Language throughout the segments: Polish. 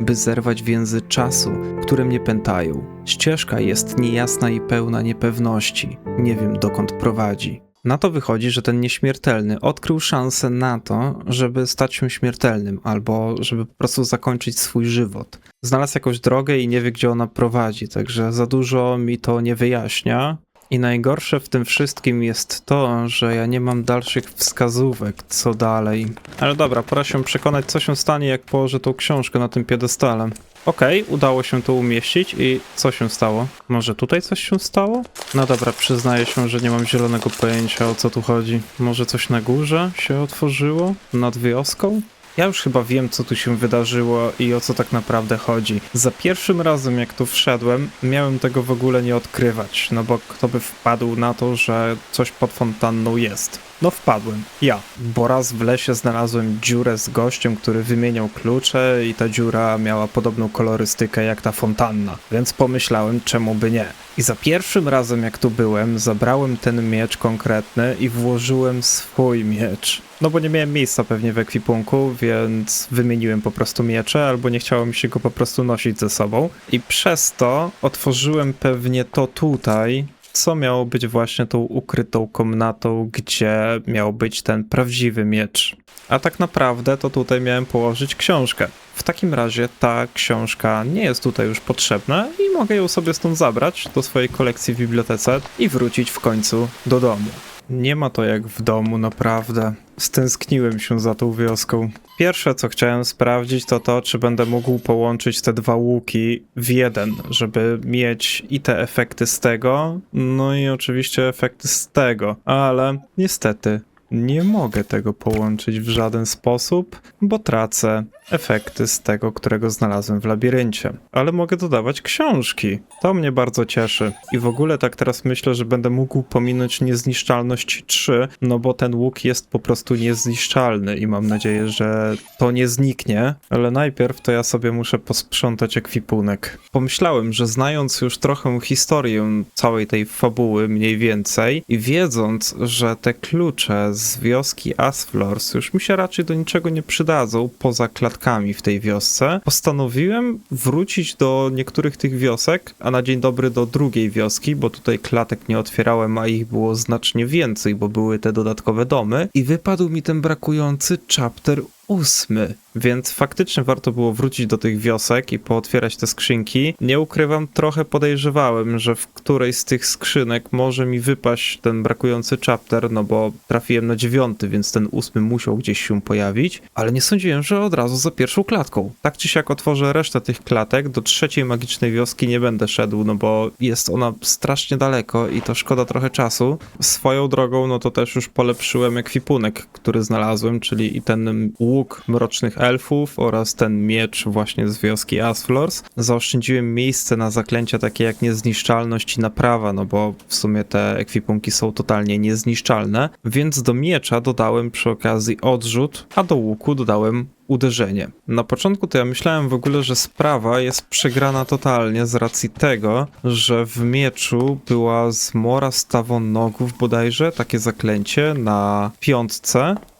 by zerwać więzy czasu, które mnie pętają. Ścieżka jest niejasna i pełna niepewności. Nie wiem, dokąd prowadzi. Na to wychodzi, że ten nieśmiertelny odkrył szansę na to, żeby stać się śmiertelnym, albo żeby po prostu zakończyć swój żywot. Znalazł jakąś drogę i nie wie, gdzie ona prowadzi, także za dużo mi to nie wyjaśnia. I najgorsze w tym wszystkim jest to, że ja nie mam dalszych wskazówek, co dalej. Ale dobra, pora się przekonać, co się stanie, jak położę tą książkę na tym piedestale. Okej, udało się to umieścić i co się stało? Może tutaj coś się stało? No dobra, przyznaję się, że nie mam zielonego pojęcia, o co tu chodzi. Może coś na górze się otworzyło? Nad wioską? Ja już chyba wiem, co tu się wydarzyło i o co tak naprawdę chodzi. Za pierwszym razem, jak tu wszedłem, miałem tego w ogóle nie odkrywać, no bo kto by wpadł na to, że coś pod fontanną jest? No wpadłem. Ja. Bo raz w lesie znalazłem dziurę z gościem, który wymieniał klucze i ta dziura miała podobną kolorystykę jak ta fontanna. Więc pomyślałem, czemu by nie. I za pierwszym razem, jak tu byłem, zabrałem ten miecz konkretny i włożyłem swój miecz. No bo nie miałem miejsca pewnie w ekwipunku, więc wymieniłem po prostu miecze, albo nie chciało mi się go po prostu nosić ze sobą. I przez to otworzyłem pewnie to tutaj, co miało być właśnie tą ukrytą komnatą, gdzie miał być ten prawdziwy miecz. A tak naprawdę to tutaj miałem położyć książkę. W takim razie ta książka nie jest tutaj już potrzebna i mogę ją sobie stąd zabrać do swojej kolekcji w bibliotece i wrócić w końcu do domu. Nie ma to jak w domu, naprawdę. Stęskniłem się za tą wioską. Pierwsze, co chciałem sprawdzić, to to, czy będę mógł połączyć te dwa łuki w jeden, żeby mieć i te efekty z tego, no i oczywiście efekty z tego, ale niestety nie mogę tego połączyć w żaden sposób, bo tracę efekty z tego, którego znalazłem w labiryncie. Ale mogę dodawać książki. To mnie bardzo cieszy. I w ogóle tak teraz myślę, że będę mógł pominąć niezniszczalność 3, no bo ten łuk jest po prostu niezniszczalny i mam nadzieję, że to nie zniknie. Ale najpierw to ja sobie muszę posprzątać ekwipunek. Pomyślałem, że znając już trochę historię całej tej fabuły mniej więcej i wiedząc, że te klucze z wioski Asflors już mi się raczej do niczego nie przydadzą poza klatkami w tej wiosce, postanowiłem wrócić do niektórych tych wiosek, a na dzień dobry do drugiej wioski, bo tutaj klatek nie otwierałem, a ich było znacznie więcej, bo były te dodatkowe domy i wypadł mi ten brakujący chapter 8, więc faktycznie warto było wrócić do tych wiosek i pootwierać te skrzynki. Nie ukrywam, trochę podejrzewałem, że w którejś z tych skrzynek może mi wypaść ten brakujący chapter, no bo trafiłem na 9, więc ten 8 musiał gdzieś się pojawić, ale nie sądziłem, że od razu za pierwszą klatką. Tak czy siak otworzę resztę tych klatek, do trzeciej magicznej wioski nie będę szedł, no bo jest ona strasznie daleko i to szkoda trochę czasu. Swoją drogą, no to też już polepszyłem ekwipunek, który znalazłem, czyli i ten łuk mrocznych elfów oraz ten miecz właśnie z wioski Asflors. Zaoszczędziłem miejsce na zaklęcia takie jak niezniszczalność i naprawa, no bo w sumie te ekwipunki są totalnie niezniszczalne, więc do miecza dodałem przy okazji odrzut, a do łuku dodałem uderzenie. Na początku to ja myślałem w ogóle, że sprawa jest przegrana totalnie z racji tego, że w mieczu była zmora stawonogów bodajże, takie zaklęcie na 5,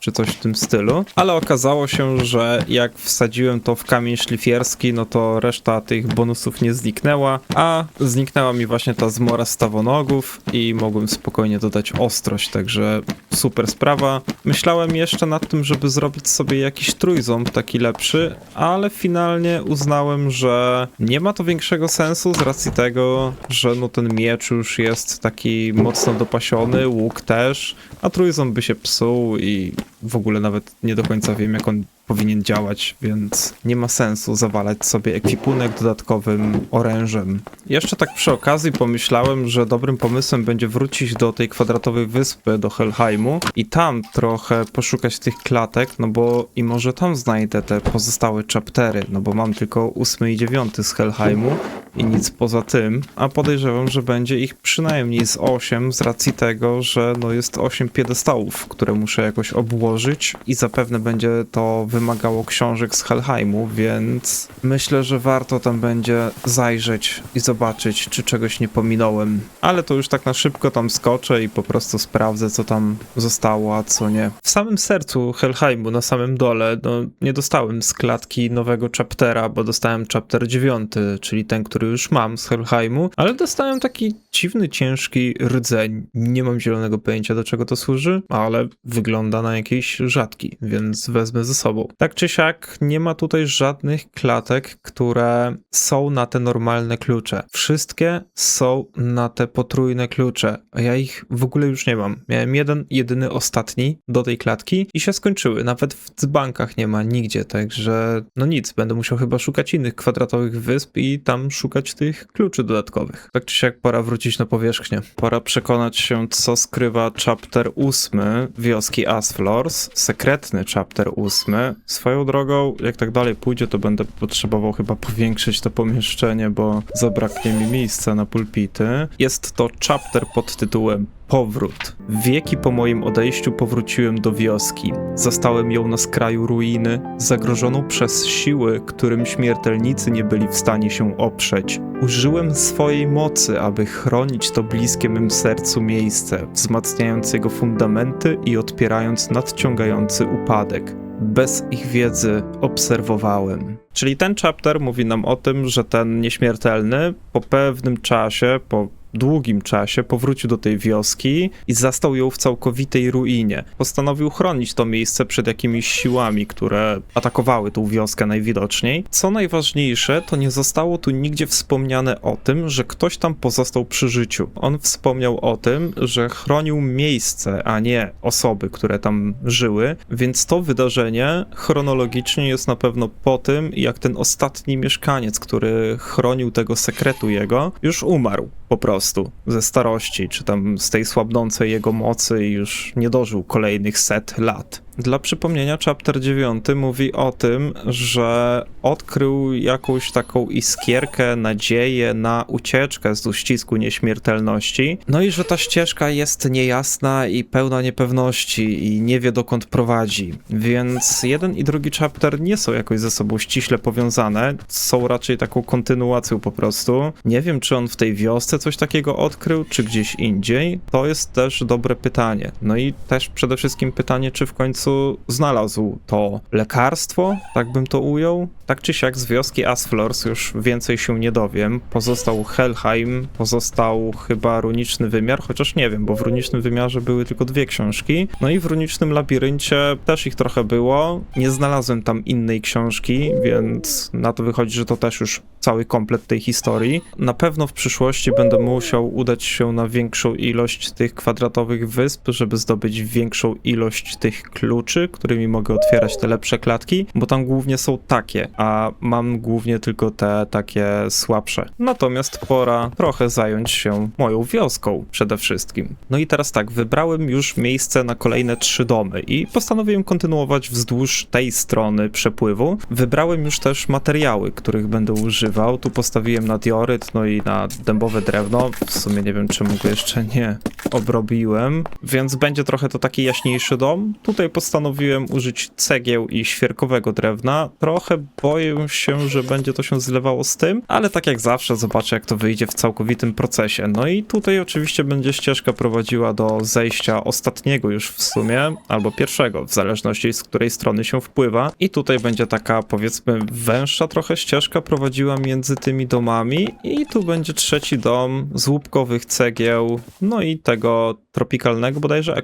czy coś w tym stylu, ale okazało się, że jak wsadziłem to w kamień szlifierski, no to reszta tych bonusów nie zniknęła, a zniknęła mi właśnie ta zmora stawonogów i mogłem spokojnie dodać ostrość, także super sprawa. Myślałem jeszcze nad tym, żeby zrobić sobie jakiś trójząb taki lepszy, ale finalnie uznałem, że nie ma to większego sensu z racji tego, że no ten miecz już jest taki mocno dopasiony, łuk też, a trójząb by się psuł i w ogóle nawet nie do końca wiem, jak on powinien działać, więc nie ma sensu zawalać sobie ekwipunek dodatkowym orężem. Jeszcze tak przy okazji pomyślałem, że dobrym pomysłem będzie wrócić do tej kwadratowej wyspy, do Helheimu i tam trochę poszukać tych klatek, no bo i może tam znajdę te pozostałe chaptery, no bo mam tylko 8 i 9 z Helheimu, i nic poza tym, a podejrzewam, że będzie ich przynajmniej z 8 z racji tego, że no jest 8 piedestałów, które muszę jakoś obłożyć i zapewne będzie to wymagało książek z Helheimu, więc myślę, że warto tam będzie zajrzeć i zobaczyć, czy czegoś nie pominąłem. Ale to już tak na szybko tam skoczę i po prostu sprawdzę, co tam zostało, a co nie. W samym sercu Helheimu, na samym dole, no nie dostałem z klatki nowego chaptera, bo dostałem chapter 9, czyli ten, który już mam z Helheimu, ale dostałem taki dziwny, ciężki rdzeń. Nie mam zielonego pojęcia, do czego to służy, ale wygląda na jakiś rzadki, więc wezmę ze sobą. Tak czy siak, nie ma tutaj żadnych klatek, które są na te normalne klucze. Wszystkie są na te potrójne klucze, a ja ich w ogóle już nie mam. Miałem jeden, jedyny, ostatni do tej klatki i się skończyły. Nawet w dzbankach nie ma nigdzie, także no nic, będę musiał chyba szukać innych kwadratowych wysp i tam szukać tych kluczy dodatkowych. Tak czy siak pora wrócić na powierzchnię. Pora przekonać się, co skrywa chapter 8 wioski Asflors, sekretny chapter 8. Swoją drogą, jak tak dalej pójdzie, to będę potrzebował chyba powiększyć to pomieszczenie, bo zabraknie mi miejsca na pulpity. Jest to chapter pod tytułem Powrót. Wieki po moim odejściu powróciłem do wioski. Zastałem ją na skraju ruiny, zagrożoną przez siły, którym śmiertelnicy nie byli w stanie się oprzeć. Użyłem swojej mocy, aby chronić to bliskie mym sercu miejsce, wzmacniając jego fundamenty i odpierając nadciągający upadek. Bez ich wiedzy obserwowałem. Czyli ten chapter mówi nam o tym, że ten nieśmiertelny po pewnym czasie, po długim czasie powrócił do tej wioski i zastał ją w całkowitej ruinie. Postanowił chronić to miejsce przed jakimiś siłami, które atakowały tą wioskę najwidoczniej. Co najważniejsze, to nie zostało tu nigdzie wspomniane o tym, że ktoś tam pozostał przy życiu. On wspomniał o tym, że chronił miejsce, a nie osoby, które tam żyły, więc to wydarzenie chronologicznie jest na pewno po tym, jak ten ostatni mieszkaniec, który chronił tego sekretu jego, już umarł po prostu ze starości, czy tam z tej słabnącej jego mocy i już nie dożył kolejnych 100 lat. Dla przypomnienia, chapter 9 mówi o tym, że odkrył jakąś taką iskierkę, nadzieję na ucieczkę z uścisku nieśmiertelności, no i że ta ścieżka jest niejasna i pełna niepewności i nie wie, dokąd prowadzi. Więc jeden i drugi chapter nie są jakoś ze sobą ściśle powiązane, są raczej taką kontynuacją po prostu. Nie wiem, czy on w tej wiosce coś takiego odkrył, czy gdzieś indziej. To jest też dobre pytanie. No i też przede wszystkim pytanie, czy w końcu znalazł to lekarstwo, tak bym to ujął. Tak czy siak z wioski Asflors już więcej się nie dowiem. Pozostał Helheim, pozostał chyba Runiczny Wymiar, chociaż nie wiem, bo w Runicznym Wymiarze były tylko 2 książki. No i w Runicznym Labiryncie też ich trochę było. Nie znalazłem tam innej książki, więc na to wychodzi, że to też już cały komplet tej historii. Na pewno w przyszłości będę musiał udać się na większą ilość tych kwadratowych wysp, żeby zdobyć większą ilość tych kluczy, którymi mogę otwierać te lepsze klatki, bo tam głównie są takie, a mam głównie tylko te takie słabsze. Natomiast pora trochę zająć się moją wioską przede wszystkim. No i teraz tak, wybrałem już miejsce na kolejne 3 domy i postanowiłem kontynuować wzdłuż tej strony przepływu. Wybrałem już też materiały, których będę używał. Tu postawiłem na dioryt, no i na dębowe drewno. W sumie nie wiem, czemu go jeszcze nie obrobiłem, więc będzie trochę to taki jaśniejszy dom. Tutaj postanowiłem użyć cegieł i świerkowego drewna. Trochę boję się, że będzie to się zlewało z tym, ale tak jak zawsze zobaczę, jak to wyjdzie w całkowitym procesie. No i tutaj oczywiście będzie ścieżka prowadziła do zejścia ostatniego już w sumie, albo pierwszego, w zależności z której strony się wpływa. I tutaj będzie taka, powiedzmy, węższa trochę ścieżka prowadziła między tymi domami i tu będzie 3. dom z łupkowych cegieł, no i tego tropikalnego, bodajże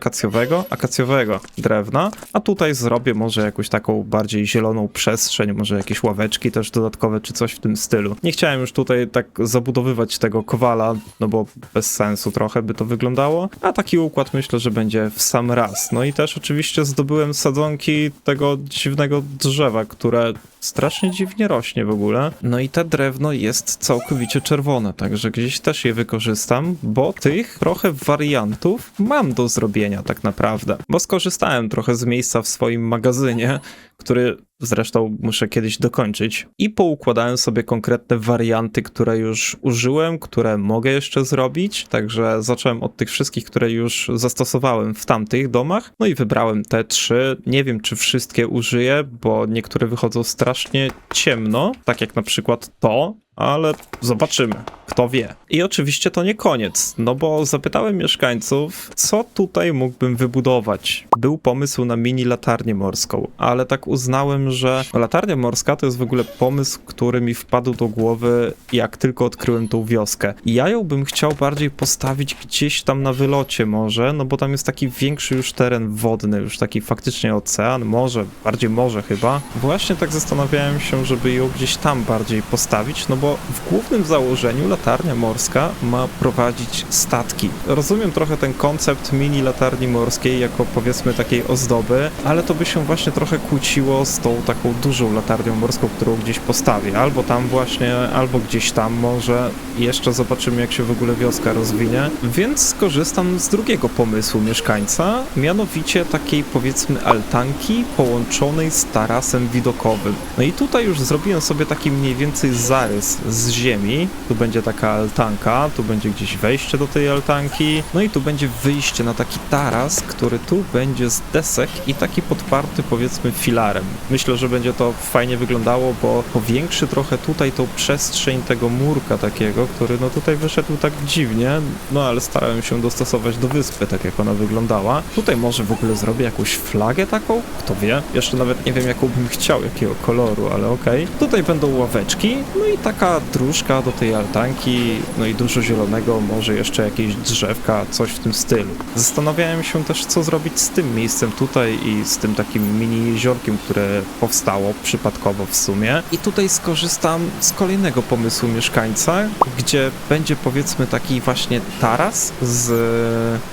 akacjowego drewna, a tutaj zrobię może jakąś taką bardziej zieloną przestrzeń, może jakieś ławeczki też dodatkowe, czy coś w tym stylu. Nie chciałem już tutaj tak zabudowywać tego kowala, no bo bez sensu trochę by to wyglądało, a taki układ myślę, że będzie w sam raz. No i też oczywiście zdobyłem sadzonki tego dziwnego drzewa, które strasznie dziwnie rośnie w ogóle. No i te drewno jest całkowicie czerwone, także gdzieś też je wykorzystam, bo tych trochę wariantów mam do zrobienia tak naprawdę. Bo skorzystałem trochę z miejsca w swoim magazynie, który zresztą muszę kiedyś dokończyć. I poukładałem sobie konkretne warianty, które już użyłem, które mogę jeszcze zrobić, także zacząłem od tych wszystkich, które już zastosowałem w tamtych domach, no i wybrałem te 3. Nie wiem, czy wszystkie użyję, bo niektóre wychodzą strasznie ciemno, tak jak na przykład to, ale zobaczymy, kto wie. I oczywiście to nie koniec, no bo zapytałem mieszkańców, co tutaj mógłbym wybudować. Był pomysł na mini latarnię morską, ale tak uznałem, że latarnia morska to jest w ogóle pomysł, który mi wpadł do głowy, jak tylko odkryłem tą wioskę. I ja ją bym chciał bardziej postawić gdzieś tam na wylocie może, no bo tam jest taki większy już teren wodny, już taki faktycznie ocean, morze, bardziej morze chyba. Właśnie tak zastanawiałem się, żeby ją gdzieś tam bardziej postawić, no bo w głównym założeniu latarnia morska ma prowadzić statki. Rozumiem trochę ten koncept mini latarni morskiej jako powiedzmy takiej ozdoby, ale to by się właśnie trochę kłóciło z tą taką dużą latarnią morską, którą gdzieś postawię. Albo tam właśnie, albo gdzieś tam może. Jeszcze zobaczymy, jak się w ogóle wioska rozwinie. Więc skorzystam z drugiego pomysłu mieszkańca, mianowicie takiej powiedzmy altanki połączonej z tarasem widokowym. No i tutaj już zrobiłem sobie taki mniej więcej zarys z ziemi. Tu będzie taka altanka, tu będzie gdzieś wejście do tej altanki, no i tu będzie wyjście na taki taras, który tu będzie z desek i taki podparty powiedzmy filarem. Myślę, że będzie to fajnie wyglądało, bo powiększy trochę tutaj tą przestrzeń tego murka takiego, który no tutaj wyszedł tak dziwnie, no ale starałem się dostosować do wyspy, tak jak ona wyglądała. Tutaj może w ogóle zrobię jakąś flagę taką? Kto wie? Jeszcze nawet nie wiem, jaką bym chciał, jakiego koloru, ale okej. Tutaj będą ławeczki, no i taka dróżka do tej altanki, no i dużo zielonego, może jeszcze jakieś drzewka, coś w tym stylu. Zastanawiałem się też, co zrobić z tym miejscem tutaj i z tym takim mini jeziorkiem, które powstało przypadkowo w sumie. I tutaj skorzystam z kolejnego pomysłu mieszkańca, gdzie będzie powiedzmy taki właśnie taras z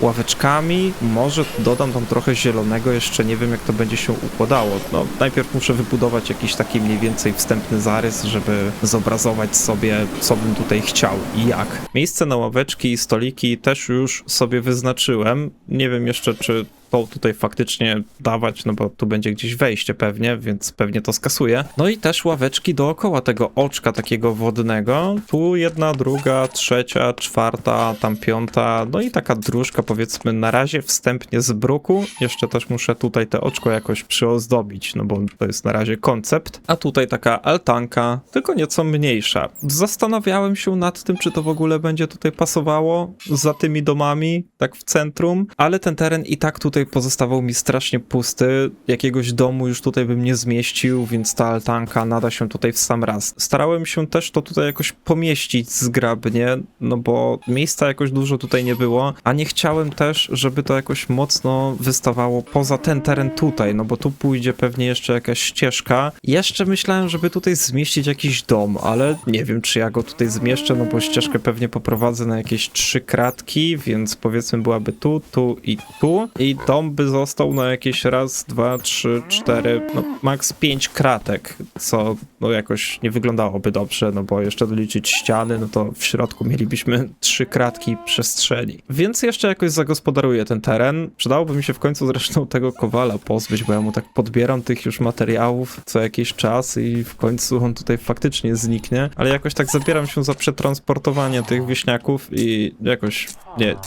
ławeczkami, może dodam tam trochę zielonego, jeszcze nie wiem, jak to będzie się układało. No, najpierw muszę wybudować jakiś taki mniej więcej wstępny zarys, żeby zobrazować sobie, co bym tutaj chciał i jak. Miejsce na ławeczki i stoliki też już sobie wyznaczyłem. Nie wiem jeszcze, czy to tutaj faktycznie dawać, no bo tu będzie gdzieś wejście pewnie, więc pewnie to skasuję. No i też ławeczki dookoła tego oczka takiego wodnego. Tu jedna, druga, trzecia, czwarta, tam piąta, no i taka dróżka powiedzmy na razie wstępnie z bruku. Jeszcze też muszę tutaj te oczko jakoś przyozdobić, no bo to jest na razie koncept. A tutaj taka altanka, tylko nieco mniejsza. Zastanawiałem się nad tym, czy to w ogóle będzie tutaj pasowało za tymi domami, tak w centrum, ale ten teren i tak tutaj pozostawał mi strasznie pusty. Jakiegoś domu już tutaj bym nie zmieścił, więc ta altanka nada się tutaj w sam raz. Starałem się też to tutaj jakoś pomieścić zgrabnie, no bo miejsca jakoś dużo tutaj nie było, a nie chciałem też, żeby to jakoś mocno wystawało poza ten teren tutaj, no bo tu pójdzie pewnie jeszcze jakaś ścieżka. Jeszcze myślałem, żeby tutaj zmieścić jakiś dom, ale nie wiem, czy ja go tutaj zmieszczę, no bo ścieżkę pewnie poprowadzę na jakieś 3 kratki, więc powiedzmy byłaby tu, tu i tu. I dom by został na jakieś raz, 2, 3, 4, no max 5 kratek, co no jakoś nie wyglądałoby dobrze, no bo jeszcze doliczyć ściany, no to w środku mielibyśmy 3 kratki przestrzeni. Więc jeszcze jakoś zagospodaruję ten teren. Przydałoby mi się w końcu zresztą tego kowala pozbyć, bo ja mu tak podbieram tych już materiałów co jakiś czas i w końcu on tutaj faktycznie zniknie, ale jakoś tak zabieram się za przetransportowanie tych wieśniaków i jakoś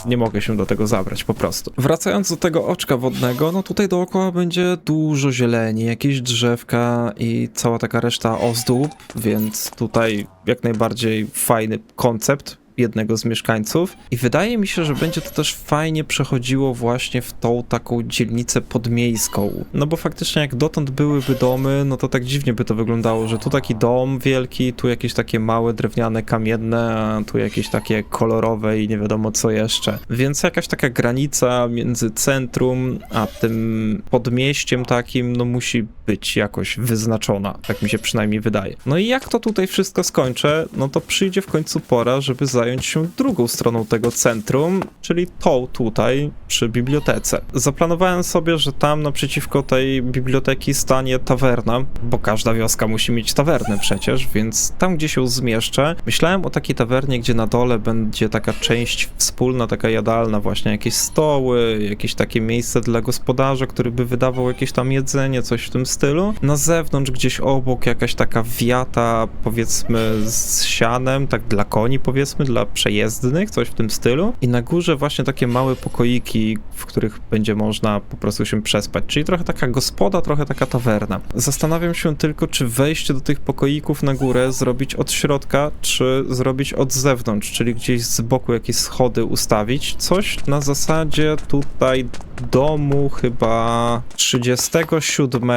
nie mogę się do tego zabrać po prostu. Wracając do tego oczka wodnego, no tutaj dookoła będzie dużo zieleni, jakieś drzewka i cała taka reszta ozdób, więc tutaj jak najbardziej fajny koncept jednego z mieszkańców i wydaje mi się, że będzie to też fajnie przechodziło właśnie w tą taką dzielnicę podmiejską, no bo faktycznie jak dotąd byłyby domy, no to tak dziwnie by to wyglądało, że tu taki dom wielki, tu jakieś takie małe drewniane, kamienne, a tu jakieś takie kolorowe i nie wiadomo co jeszcze, więc jakaś taka granica między centrum a tym podmieściem takim, no musi być jakoś wyznaczona, tak mi się przynajmniej wydaje. No i jak to tutaj wszystko skończę, no to przyjdzie w końcu pora, żeby zająć zająć się drugą stroną tego centrum, czyli tą tutaj przy bibliotece. Zaplanowałem sobie, że tam naprzeciwko tej biblioteki stanie tawerna, bo każda wioska musi mieć tawernę przecież, więc tam gdzie się zmieszczę. Myślałem o takiej tawernie, gdzie na dole będzie taka część wspólna, taka jadalna właśnie, jakieś stoły, jakieś takie miejsce dla gospodarza, który by wydawał jakieś tam jedzenie, coś w tym stylu. Na zewnątrz gdzieś obok jakaś taka wiata, powiedzmy z sianem, tak dla koni powiedzmy, dla przejezdnych, coś w tym stylu. I na górze właśnie takie małe pokoiki, w których będzie można po prostu się przespać, czyli trochę taka gospoda, trochę taka tawerna. Zastanawiam się tylko, czy wejście do tych pokoików na górę zrobić od środka, czy zrobić od zewnątrz, czyli gdzieś z boku jakieś schody ustawić. Coś na zasadzie tutaj domu chyba 37,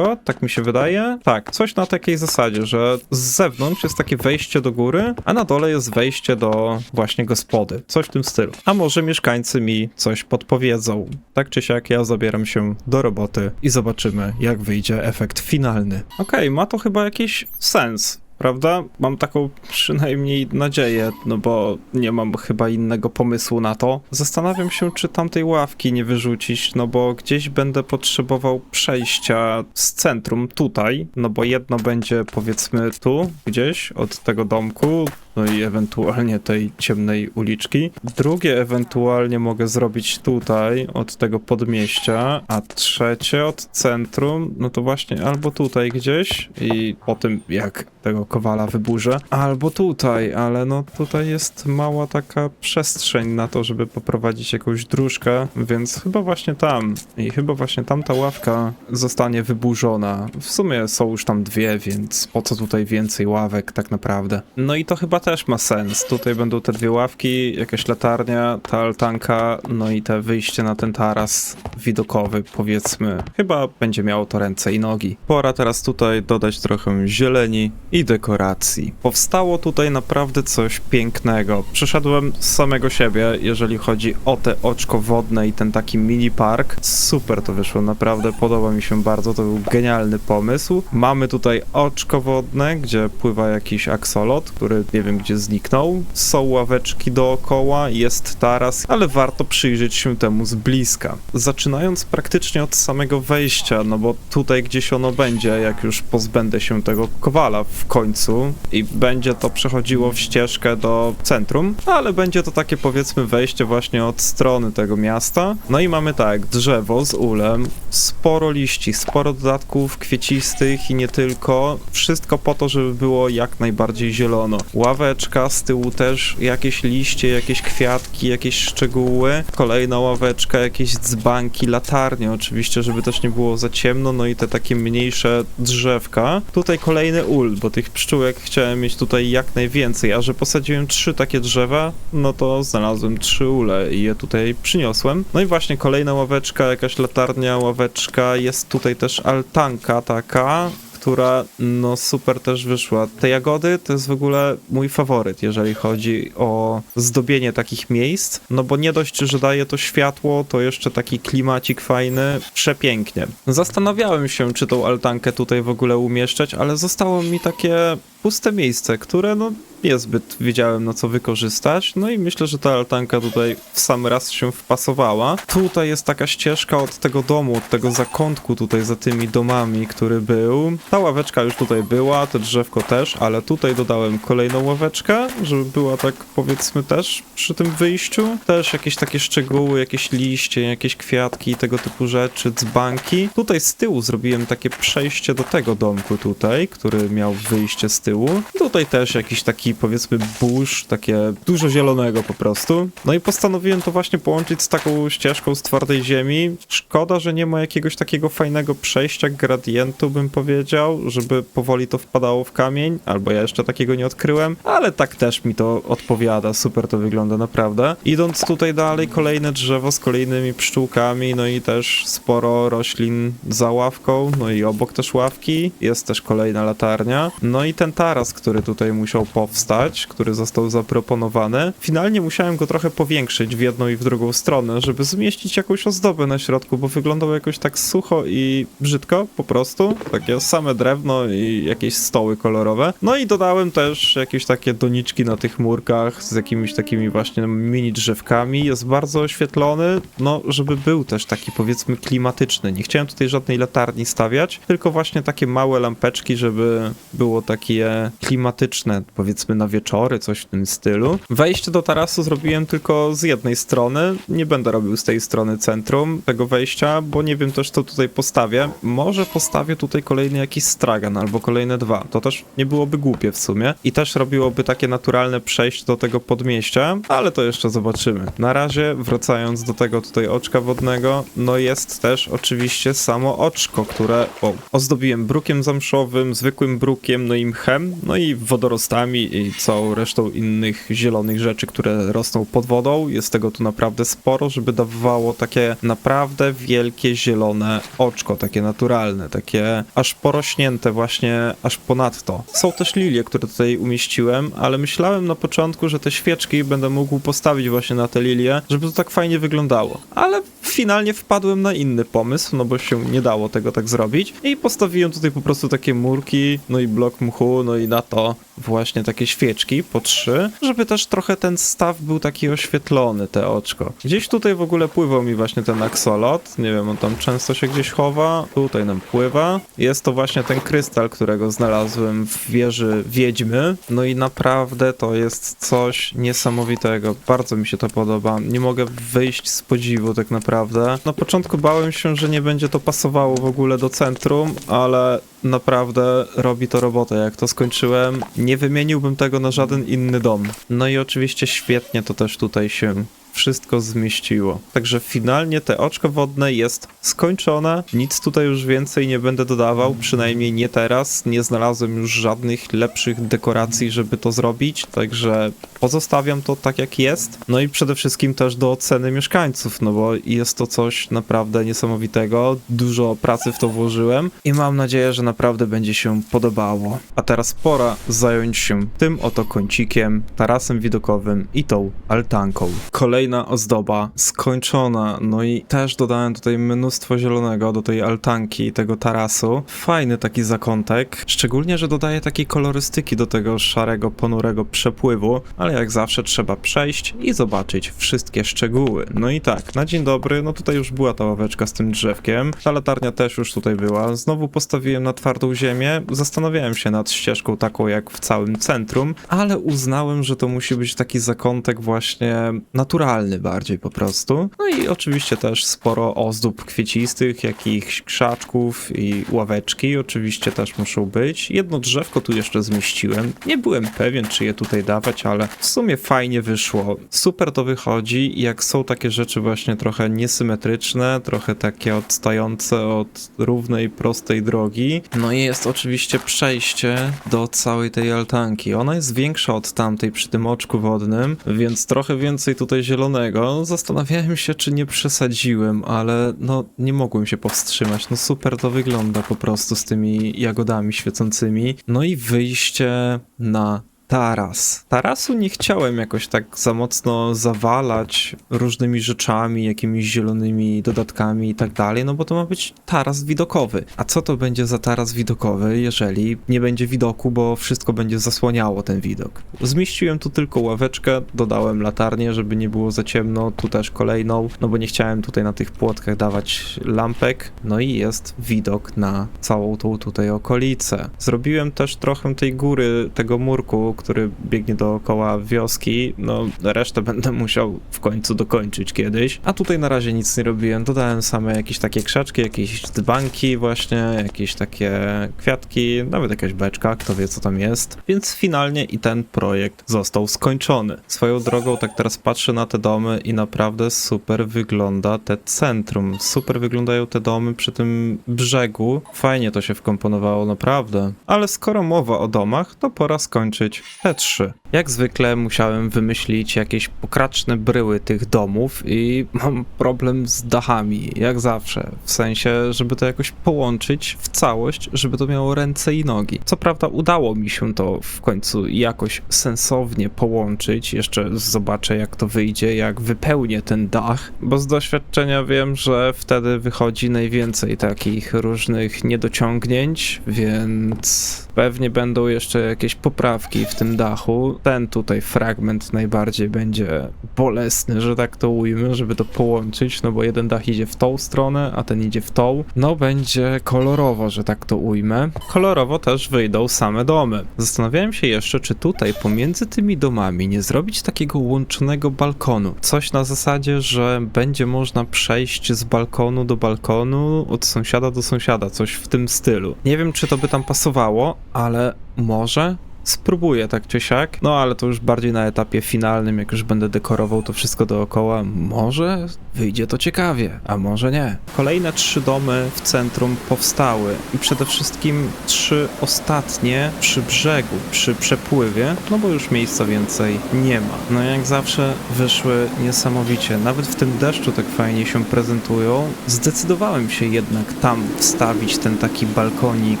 tak mi się wydaje. Tak, coś na takiej zasadzie, że z zewnątrz jest takie wejście do góry, a na dole jest wejście do właśnie gospody. Coś w tym stylu. A może mieszkańcy mi coś podpowiedzą. Tak czy siak ja zabieram się do roboty i zobaczymy, jak wyjdzie efekt finalny. Okej, ma to chyba jakiś sens. Prawda? Mam taką przynajmniej nadzieję, no bo nie mam chyba innego pomysłu na to. Zastanawiam się, czy tamtej ławki nie wyrzucić, no bo gdzieś będę potrzebował przejścia z centrum tutaj, no bo jedno będzie powiedzmy tu, gdzieś od tego domku, no i ewentualnie tej ciemnej uliczki. Drugie ewentualnie mogę zrobić tutaj, od tego podmieścia, a trzecie od centrum, no to właśnie albo tutaj gdzieś i po tym jak tego kowala wyburzę, albo tutaj, ale no tutaj jest mała taka przestrzeń na to, żeby poprowadzić jakąś dróżkę, więc chyba właśnie tam i chyba właśnie tamta ławka zostanie wyburzona. W sumie są już tam dwie, więc po co tutaj więcej ławek tak naprawdę? No i to chyba też ma sens. Tutaj będą te dwie ławki, jakaś latarnia, ta altanka, no i te wyjście na ten taras widokowy, powiedzmy. Chyba będzie miało to ręce i nogi. Pora teraz tutaj dodać trochę zieleni i dekoracji. Powstało tutaj naprawdę coś pięknego. Przeszedłem z samego siebie, jeżeli chodzi o te oczko wodne i ten taki mini park. Super to wyszło, naprawdę podoba mi się bardzo, to był genialny pomysł. Mamy tutaj oczko wodne, gdzie pływa jakiś aksolot, który nie wiem gdzie zniknął. Są ławeczki dookoła, jest taras, ale warto przyjrzeć się temu z bliska. Zaczynając praktycznie od samego wejścia, no bo tutaj gdzieś ono będzie, jak już pozbędę się tego kowala w końcu i będzie to przechodziło w ścieżkę do centrum, ale będzie to takie powiedzmy wejście właśnie od strony tego miasta. No i mamy tak, drzewo z ulem, sporo liści, sporo dodatków kwiecistych i nie tylko. Wszystko po to, żeby było jak najbardziej zielono. Ławeczka, z tyłu też jakieś liście, jakieś kwiatki, jakieś szczegóły. Kolejna ławeczka, jakieś dzbanki, latarnie oczywiście, żeby też nie było za ciemno, no i te takie mniejsze drzewka. Tutaj kolejny ul, bo tych pszczółek chciałem mieć tutaj jak najwięcej, a że posadziłem 3 takie drzewa, no to znalazłem 3 ule i je tutaj przyniosłem. No i właśnie kolejna ławeczka, jakaś latarnia, ławeczka, jest tutaj też altanka taka, która no super też wyszła. Te jagody to jest w ogóle mój faworyt, jeżeli chodzi o zdobienie takich miejsc, no bo nie dość, że daje to światło, to jeszcze taki klimacik fajny, przepięknie. Zastanawiałem się, czy tą altankę tutaj w ogóle umieszczać, ale zostało mi takie puste miejsce, które no niezbyt wiedziałem na co wykorzystać, no i myślę, że ta altanka tutaj w sam raz się wpasowała. Tutaj jest taka ścieżka od tego domu, od tego zakątku tutaj za tymi domami, który był. Ta ławeczka już tutaj była, to drzewko też, ale tutaj dodałem kolejną ławeczkę, żeby była tak powiedzmy też przy tym wyjściu. Też jakieś takie szczegóły, jakieś liście, jakieś kwiatki i tego typu rzeczy, dzbanki. Tutaj z tyłu zrobiłem takie przejście do tego domku tutaj, który miał wyjście z tyłu. Tutaj też jakiś taki powiedzmy burz, takie dużo zielonego po prostu. No i postanowiłem to właśnie połączyć z taką ścieżką z twardej ziemi. Szkoda, że nie ma jakiegoś takiego fajnego przejścia, gradientu bym powiedział, żeby powoli to wpadało w kamień, albo ja jeszcze takiego nie odkryłem, ale tak też mi to odpowiada, super to wygląda naprawdę. Idąc tutaj dalej, kolejne drzewo z kolejnymi pszczółkami, no i też sporo roślin za ławką, no i obok też ławki, jest też kolejna latarnia, no i ten taras, który tutaj musiał powstać, powstać, który został zaproponowany. Finalnie musiałem go trochę powiększyć w jedną i w drugą stronę, żeby zmieścić jakąś ozdobę na środku, bo wyglądał jakoś tak sucho i brzydko po prostu. Takie same drewno i jakieś stoły kolorowe. No i dodałem też jakieś takie doniczki na tych murkach z jakimiś takimi właśnie mini drzewkami. Jest bardzo oświetlony, no żeby był też taki powiedzmy klimatyczny. Nie chciałem tutaj żadnej latarni stawiać, tylko właśnie takie małe lampeczki, żeby było takie klimatyczne, powiedzmy na wieczory, coś w tym stylu. Wejście do tarasu zrobiłem tylko z jednej strony. Nie będę robił z tej strony centrum tego wejścia, bo nie wiem też co tutaj postawię. Może postawię tutaj kolejny jakiś stragan albo kolejne dwa. To też nie byłoby głupie w sumie i też robiłoby takie naturalne przejście do tego podmieścia, ale to jeszcze zobaczymy. Na razie wracając do tego tutaj oczka wodnego, no jest też oczywiście samo oczko, które ozdobiłem brukiem zamszowym, zwykłym brukiem, no i mchem, no i wodorostami i całą resztą innych zielonych rzeczy, które rosną pod wodą. Jest tego tu naprawdę sporo, żeby dawało takie naprawdę wielkie zielone oczko, takie naturalne, takie aż porośnięte właśnie aż ponadto. Są też lilie, które tutaj umieściłem, ale myślałem na początku, że te świeczki będę mógł postawić właśnie na te lilie, żeby to tak fajnie wyglądało. Ale finalnie wpadłem na inny pomysł, no bo się nie dało tego tak zrobić i postawiłem tutaj po prostu takie murki, no i blok mchu, no i na to właśnie takie świeczki po 3, żeby też trochę ten staw był taki oświetlony, te oczko. Gdzieś tutaj w ogóle pływał mi właśnie ten aksolot, nie wiem, on tam często się gdzieś chowa, tutaj nam pływa. Jest to właśnie ten krystal, którego znalazłem w wieży Wiedźmy, no i naprawdę to jest coś niesamowitego, bardzo mi się to podoba, nie mogę wyjść z podziwu tak naprawdę. Na początku bałem się, że nie będzie to pasowało w ogóle do centrum, ale naprawdę robi to robotę. Jak to skończyłem, nie wymieniłbym tego na żaden inny dom. No i oczywiście świetnie to też tutaj się wszystko zmieściło. Także finalnie te oczko wodne jest skończone. Nic tutaj już więcej nie będę dodawał, przynajmniej nie teraz. Nie znalazłem już żadnych lepszych dekoracji, żeby to zrobić, także pozostawiam to tak jak jest. No i przede wszystkim też do oceny mieszkańców, no bo jest to coś naprawdę niesamowitego. Dużo pracy w to włożyłem i mam nadzieję, że naprawdę będzie się podobało. A teraz pora zająć się tym oto kącikiem, tarasem widokowym i tą altanką. Kolejna ozdoba skończona, no i też dodałem tutaj mnóstwo zielonego do tej altanki, tego tarasu. Fajny taki zakątek, szczególnie, że dodaje takiej kolorystyki do tego szarego, ponurego przepływu, ale jak zawsze trzeba przejść i zobaczyć wszystkie szczegóły. No i tak, na dzień dobry, no tutaj już była ta ławeczka z tym drzewkiem, ta latarnia też już tutaj była, znowu postawiłem na twardą ziemię, zastanawiałem się nad ścieżką taką jak w całym centrum, ale uznałem, że to musi być taki zakątek właśnie naturalny bardziej po prostu. No i oczywiście też sporo ozdób kwiecistych, jakichś krzaczków i ławeczki oczywiście też muszą być. Jedno drzewko tu jeszcze zmieściłem. Nie byłem pewien, czy je tutaj dawać, ale w sumie fajnie wyszło. Super to wychodzi, jak są takie rzeczy właśnie trochę niesymetryczne, trochę takie odstające od równej, prostej drogi. No i jest oczywiście przejście do całej tej altanki. Ona jest większa od tamtej przy tym oczku wodnym, więc trochę więcej tutaj zielonego. Zastanawiałem się, czy nie przesadziłem, ale no nie mogłem się powstrzymać. No super to wygląda po prostu z tymi jagodami świecącymi. No i wyjście na taras. Tarasu nie chciałem jakoś tak za mocno zawalać różnymi rzeczami, jakimiś zielonymi dodatkami i tak dalej, no bo to ma być taras widokowy. A co to będzie za taras widokowy, jeżeli nie będzie widoku, bo wszystko będzie zasłaniało ten widok? Zmieściłem tu tylko ławeczkę, dodałem latarnię, żeby nie było za ciemno, tu też kolejną, no bo nie chciałem tutaj na tych płotkach dawać lampek, no i jest widok na całą tą tutaj okolicę. Zrobiłem też trochę tej góry, tego murku, który biegnie dookoła wioski, no resztę będę musiał w końcu dokończyć kiedyś, a tutaj na razie nic nie robiłem, dodałem same jakieś takie krzaczki, jakieś dzbanki właśnie, jakieś takie kwiatki, nawet jakaś beczka, kto wie co tam jest, więc finalnie i ten projekt został skończony. Swoją drogą tak teraz patrzę na te domy i naprawdę super wygląda te centrum, super wyglądają te domy przy tym brzegu, fajnie to się wkomponowało naprawdę, ale skoro mowa o domach, to pora skończyć te 3. Jak zwykle musiałem wymyślić jakieś pokraczne bryły tych domów i mam problem z dachami, jak zawsze. W sensie, żeby to jakoś połączyć w całość, żeby to miało ręce i nogi. Co prawda udało mi się to w końcu jakoś sensownie połączyć. Jeszcze zobaczę, jak to wyjdzie, jak wypełnię ten dach, bo z doświadczenia wiem, że wtedy wychodzi najwięcej takich różnych niedociągnięć, więc pewnie będą jeszcze jakieś poprawki w tym dachu. Ten tutaj fragment najbardziej będzie bolesny, że tak to ujmę, żeby to połączyć, no bo jeden dach idzie w tą stronę, a ten idzie w tą. No będzie kolorowo, że tak to ujmę. Kolorowo też wyjdą same domy. Zastanawiałem się jeszcze, czy tutaj pomiędzy tymi domami nie zrobić takiego łączonego balkonu. Coś na zasadzie, że będzie można przejść z balkonu do balkonu, od sąsiada do sąsiada, coś w tym stylu. Nie wiem, czy to by tam pasowało, ale może spróbuję tak czy siak, no ale to już bardziej na etapie finalnym, jak już będę dekorował to wszystko dookoła, może wyjdzie to ciekawie, a może nie. Kolejne 3 domy w centrum powstały i przede wszystkim 3 ostatnie przy brzegu, przy przepływie, no bo już miejsca więcej nie ma. No jak zawsze wyszły niesamowicie, nawet w tym deszczu tak fajnie się prezentują. Zdecydowałem się jednak tam wstawić ten taki balkonik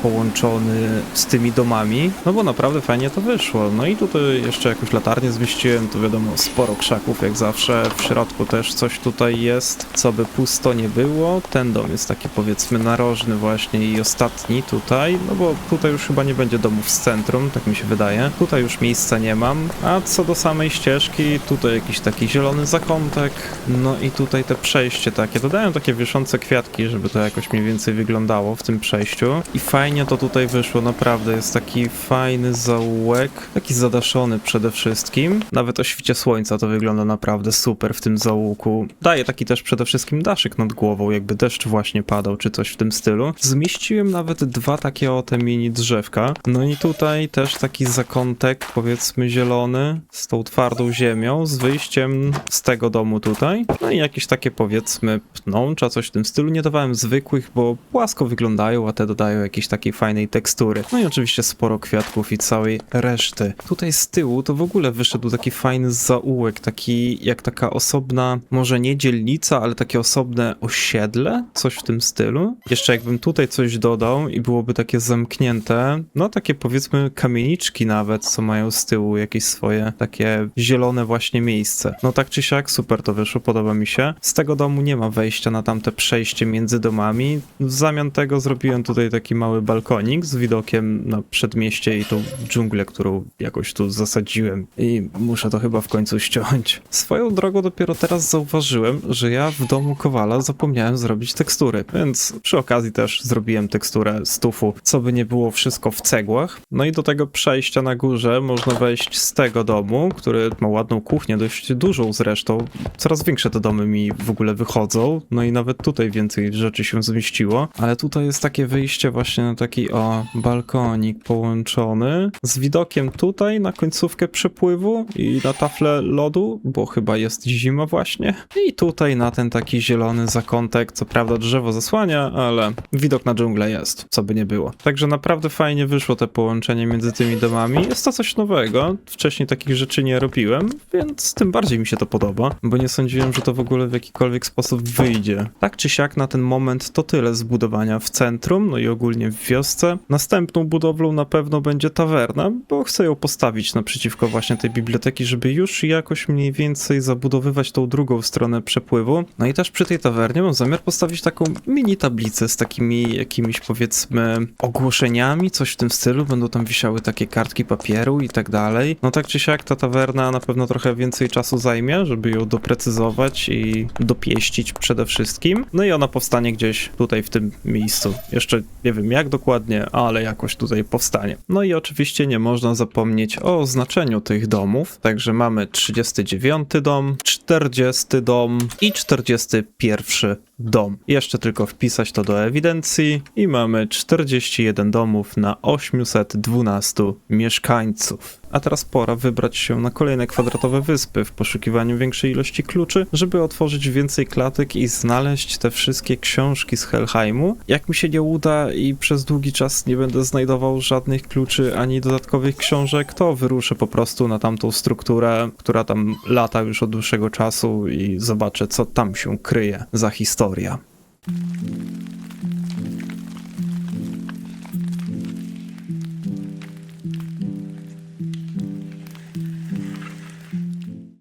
połączony z tymi domami, no bo naprawdę fajnie to wyszło. No i tutaj jeszcze jakąś latarnię zmieściłem, tu wiadomo sporo krzaków jak zawsze, w środku też coś tutaj jest, co by pusto nie było. Ten dom jest taki powiedzmy narożny właśnie i ostatni tutaj, no bo tutaj już chyba nie będzie domów z centrum, tak mi się wydaje. Tutaj już miejsca nie mam, a co do samej ścieżki, tutaj jakiś taki zielony zakątek, no i tutaj te przejście takie, dodają takie wiszące kwiatki, żeby to jakoś mniej więcej wyglądało w tym przejściu i fajnie to tutaj wyszło, naprawdę jest taki fajny zaułek, taki zadaszony przede wszystkim. Nawet o świcie słońca to wygląda naprawdę super w tym zaułku. Daje taki też przede wszystkim daszyk nad głową, jakby deszcz właśnie padał, czy coś w tym stylu. Zmieściłem nawet 2 takie oto mini drzewka. No i tutaj też taki zakątek, powiedzmy zielony, z tą twardą ziemią, z wyjściem z tego domu tutaj. No i jakieś takie powiedzmy pnącza, coś w tym stylu. Nie dawałem zwykłych, bo płasko wyglądają, a te dodają jakiejś takiej fajnej tekstury. No i oczywiście sporo kwiatków i całej reszty. Tutaj z tyłu to w ogóle wyszedł taki fajny zaułek, taki jak taka osobna, może nie dzielnica, ale takie osobne osiedle, coś w tym stylu. Jeszcze jakbym tutaj coś dodał i byłoby takie zamknięte, no takie powiedzmy kamieniczki nawet, co mają z tyłu jakieś swoje takie zielone właśnie miejsce. No tak czy siak super to wyszło, podoba mi się. Z tego domu nie ma wejścia na tamte przejście między domami. W zamian tego zrobiłem tutaj taki mały balkonik z widokiem na przedmieście i tą dżunglę, którą jakoś tu zasadziłem i muszę to chyba w końcu ściąć. Swoją drogą dopiero teraz zauważyłem, że ja w domu Kowala zapomniałem zrobić tekstury, więc przy okazji też zrobiłem teksturę z tufu, co by nie było wszystko w cegłach. No i do tego przejścia na górze można wejść z tego domu, który ma ładną kuchnię, dość dużą zresztą. Coraz większe te domy mi w ogóle wychodzą, no i nawet tutaj więcej rzeczy się zmieściło, ale tutaj jest takie wyjście właśnie na taki balkonik połączony z widokiem tutaj na końcówkę przepływu i na taflę lodu, bo chyba jest zima właśnie. I tutaj na ten taki zielony zakątek, co prawda drzewo zasłania, ale widok na dżunglę jest, co by nie było. Także naprawdę fajnie wyszło te połączenie między tymi domami. Jest to coś nowego, wcześniej takich rzeczy nie robiłem, więc tym bardziej mi się to podoba, bo nie sądziłem, że to w ogóle w jakikolwiek sposób wyjdzie. Tak czy siak na ten moment to tyle z budowania w centrum, no i ogólnie w wiosce. Następną budowlą na pewno będzie tawerna, bo chcę ją postawić naprzeciwko właśnie tej biblioteki, żeby już jakoś mniej więcej zabudowywać tą drugą stronę przepływu. No i też przy tej tawernie mam zamiar postawić taką mini tablicę z takimi jakimiś powiedzmy ogłoszeniami, coś w tym stylu. Będą tam wisiały takie kartki papieru i tak dalej. No tak czy siak ta tawerna na pewno trochę więcej czasu zajmie, żeby ją doprecyzować i dopieścić przede wszystkim. No i ona powstanie gdzieś tutaj w tym miejscu. Jeszcze nie wiem jak dokładnie, ale jakoś tutaj powstanie. No i oczywiście nie można zapomnieć o oznaczeniu tych domów. Także mamy 39 dom, 40 dom i 41 dom. Jeszcze tylko wpisać to do ewidencji i mamy 41 domów na 812 mieszkańców. A teraz pora wybrać się na kolejne kwadratowe wyspy w poszukiwaniu większej ilości kluczy, żeby otworzyć więcej klatek i znaleźć te wszystkie książki z Helheimu. Jak mi się nie uda i przez długi czas nie będę znajdował żadnych kluczy ani dodatkowych książek, to wyruszę po prostu na tamtą strukturę, która tam lata już od dłuższego czasu i zobaczę, co tam się kryje za historia.